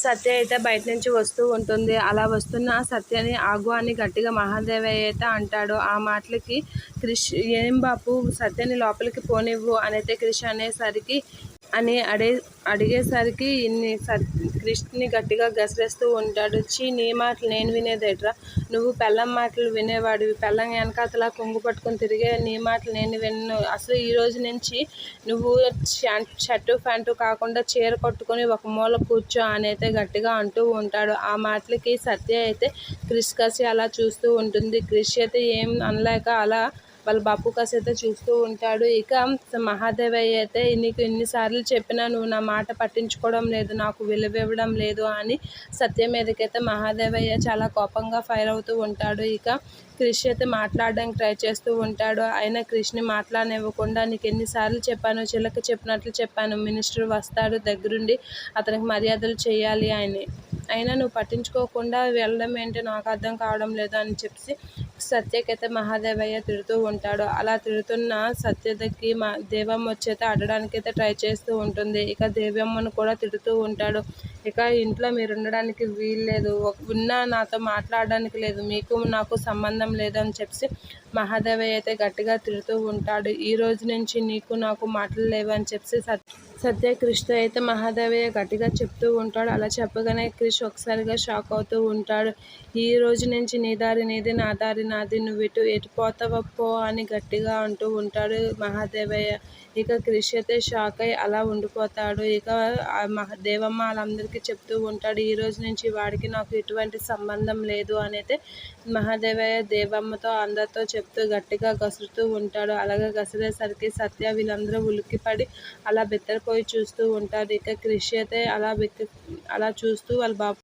సత్య అయితే బయట నుంచి వస్తూ ఉంటుంది. అలా వస్తున్న సత్యని ఆగు అని గట్టిగా మహాదేవయ్య అయితే అంటాడు. ఆ మాటలకి క్రిష్ ఏం బాపు సత్యని లోపలికి పోనివ్వు అనైతే క్రిష్ అనేసరికి అడిగేసరికి క్రిష్ని గట్టిగా గసిరేస్తూ ఉంటాడు. నీ మాటలు నేను వినేదేట్రా, నువ్వు పెళ్ళం మాటలు వినేవాడివి, పెళ్ళం వెనకాతలా కొంగు పట్టుకొని తిరిగే నీ మాటలు నేను విన్ను. అసలు ఈ రోజు నుంచి నువ్వు షర్టు ప్యాంటు కాకుండా చీర కట్టుకొని ఒక మూల కూర్చో అని అయితే గట్టిగా అంటూ ఉంటాడు. ఆ మాటలకి సత్య అయితే క్రిష్ కసి అలా చూస్తూ ఉంటుంది. క్రిష్ అయితే ఏం అనలేక అలా వాళ్ళ బాపు కాసి అయితే చూస్తూ ఉంటాడు. ఇక మహాదేవయ్య అయితే నీకు ఎన్నిసార్లు చెప్పినా నువ్వు నా మాట పట్టించుకోవడం లేదు, నాకు విలువ ఇవ్వడం లేదు అని సత్య మీదకైతే మహాదేవయ్య చాలా కోపంగా ఫైర్ అవుతూ ఉంటాడు. ఇక క్రిష్ అయితే మాట్లాడడానికి ట్రై చేస్తూ ఉంటాడు. అయినా క్రిష్ని మాట్లాడనివ్వకుండా నీకు ఎన్నిసార్లు చెప్పాను, చిలక చెప్పినట్లు చెప్పాను, మినిస్టర్ వస్తాడు దగ్గరుండి అతనికి మర్యాదలు చేయాలి అయినా నువ్వు పట్టించుకోకుండా వెళ్ళడం ఏంటి నాకు అర్థం కావడం లేదు అని చెప్పి సత్యకైతే మహాదేవయ్య తిడుతూ ఉంటాడు. అలా తిడుతున్న సత్యకి దేవమ్మ వచ్చైతే అడడానికైతే ట్రై చేస్తూ ఉంటుంది. ఇక దేవమ్మను కూడా తిడుతూ ఉంటాడు. ఇక ఇంట్లో మీరు ఉండడానికి వీల్లేదు, ఉన్నా నాతో మాట్లాడడానికి లేదు, మీకు నాకు సంబంధం లేదు అని చెప్పి మహాదేవయ్య అయితే గట్టిగా తిడుతూ ఉంటాడు. ఈ రోజు నుంచి నీకు నాకు మాటలు లేవు అని చెప్పి సత్య క్రిష్తో అయితే మహాదేవయ్య గట్టిగా చెప్తూ ఉంటాడు. అలా చెప్పగానే క్రిష్ ఒకసారిగా షాక్ అవుతూ ఉంటాడు. ఈ రోజు నుంచి నీ దారి నీది, నా దారి నాది, నువ్వు ఎటు పోతావో పో అని గట్టిగా అంటూ ఉంటాడు మహాదేవయ్య. ఇక క్రిష్ అయితే షాక్ అయి అలా ఉండిపోతాడు. ఇక దేవమ్మ వాళ్ళందరికీ చెప్తూ ఉంటాడు, ఈ రోజు నుంచి వాడికి నాకు ఎటువంటి సంబంధం లేదు అని అయితే మహాదేవయ్య దేవమ్మతో అందరితో చెప్తూ గట్టిగా గసురుతూ ఉంటాడు. అలాగే గసిరేసరికి సత్య వీళ్ళందరూ ఉలిక్కిపడి అలా బిత్తరపోయి చూస్తూ ఉంటారు. ఇక క్రిష్ అయితే అలా చూస్తూ వాళ్ళ బాబు